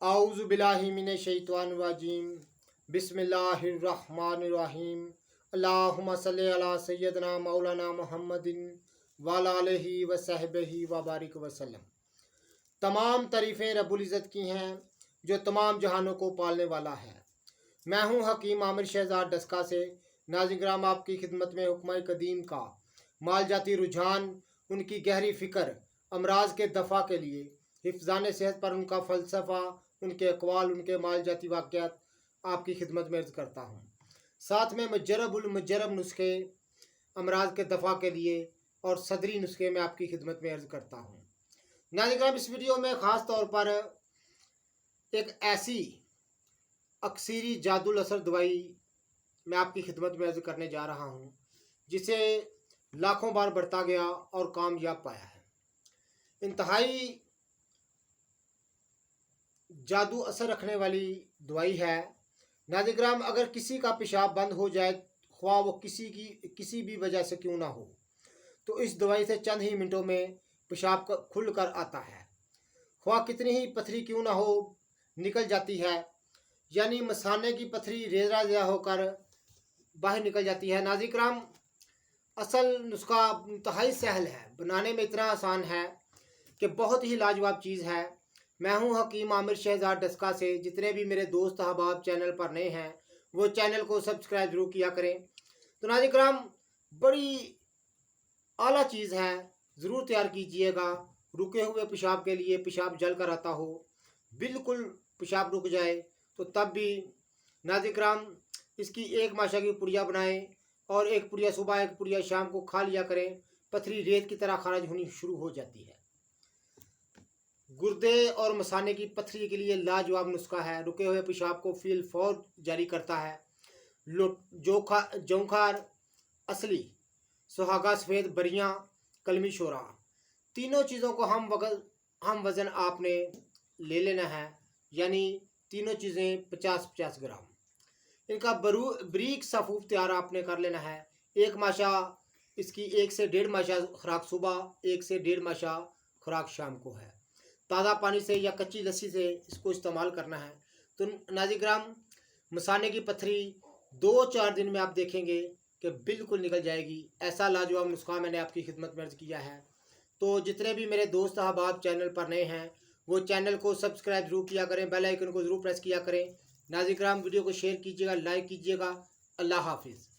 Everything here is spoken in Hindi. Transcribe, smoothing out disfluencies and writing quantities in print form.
आऊज़ु बिल्लाहि मिनश शैतानिर रजीम। बिस्मिल्लाहिर्रहमानिर्रहीम। अल्लाहुम्मा सल्लि अला सय्यदना मौलाना मुहम्मदिन व अला आलिहि व सहबिही व बारिक वसल्लम। तमाम तारीफ़ें रब्बुल इज़्ज़त की हैं जो तमाम जहानों को पालने वाला है। मैं हूँ हकीम आमिर शहजाद डस्का से। नाज़रीन किराम, आपकी खिदमत में हुक्म कदीम का मालजाती रुझान, उनकी गहरी फ़िक्र, अमराज के दफ़ा के लिए हिफ्ज़ान सेहत पर उनका फ़लसफ़ा, उनके अक़वाल, उनके मालजाती वाक़यात आपकी खिदमत में अर्ज़ करता हूँ। साथ में मुजर्रब नुस्खे अमराज के दफ़ा के लिए और सदरी नुस्खे में आपकी खिदमत में अर्ज़ करता हूँ। नाज़रीन किराम, इस वीडियो में ख़ास तौर पर एक ऐसी अक्सीरी जादुल असर दवाई मैं आपकी खिदमत में अर्ज़ करने जा रहा हूँ जिसे लाखों बार बरता गया और कामयाब पाया है। इंतहाई जादू असर रखने वाली दवाई है। नाज़रीन किराम, अगर किसी का पेशाब बंद हो जाए, ख्वाह वो किसी भी वजह से क्यों ना हो, तो इस दवाई से चंद ही मिनटों में पेशाब खुल कर आता है। ख्वाह कितनी ही पथरी क्यों ना हो, निकल जाती है। यानी मसाने की पथरी रेजा रेजा होकर बाहर निकल जाती है। नाज़रीन किराम, असल नुस्खा इंतहाई सहल है, बनाने में इतना आसान है कि बहुत ही लाजवाब चीज़ है। मैं हूं हकीम आमिर शहजाद डस्का से। जितने भी मेरे दोस्त अहबाब चैनल पर नए हैं वो चैनल को सब्सक्राइब जरूर किया करें। तो नाज़रीन किराम, बड़ी आला चीज़ है, ज़रूर तैयार कीजिएगा। रुके हुए पेशाब के लिए, पेशाब जल कर आता हो, बिल्कुल पेशाब रुक जाए तो तब भी नाज़रीन किराम इसकी एक माशा की पुड़िया बनाएं और एक पुड़िया सुबह, एक पुड़िया शाम को खा लिया करें। पथरी रेत की तरह खारिज होनी शुरू हो जाती है। गुर्दे और मसाने की पथरी के लिए लाजवाब नुस्खा है। रुके हुए पेशाब को फील फौर जारी करता है। जोखार असली, सुहागा सफ़ेद, बरियाँ, कलमी शोरा, तीनों चीज़ों को हम वज़न आपने ले लेना है। यानी तीनों चीज़ें 50-50 ग्राम। इनका बारीक सफ़ूफ तैयार आपने कर लेना है। एक माशा इसकी 1 से 1.5 माशा खुराक सुबह, 1 से 1.5 माशा खुराक शाम को है। ताज़ा पानी से या कच्ची लस्सी से इसको इस्तेमाल करना है। तो नाज़रीन किराम, मसाने की पथरी 2-4 दिन में आप देखेंगे कि बिल्कुल निकल जाएगी। ऐसा लाजवाब नुस्खा मैंने आपकी खिदमत में अर्ज़ किया है। तो जितने भी मेरे दोस्त अहबाब चैनल पर नए हैं वो चैनल को सब्सक्राइब जरूर किया करें, बेल आइकन को ज़रूर प्रेस किया करें। नाज़रीन किराम, वीडियो को शेयर कीजिएगा, लाइक कीजिएगा। अल्लाह हाफिज़।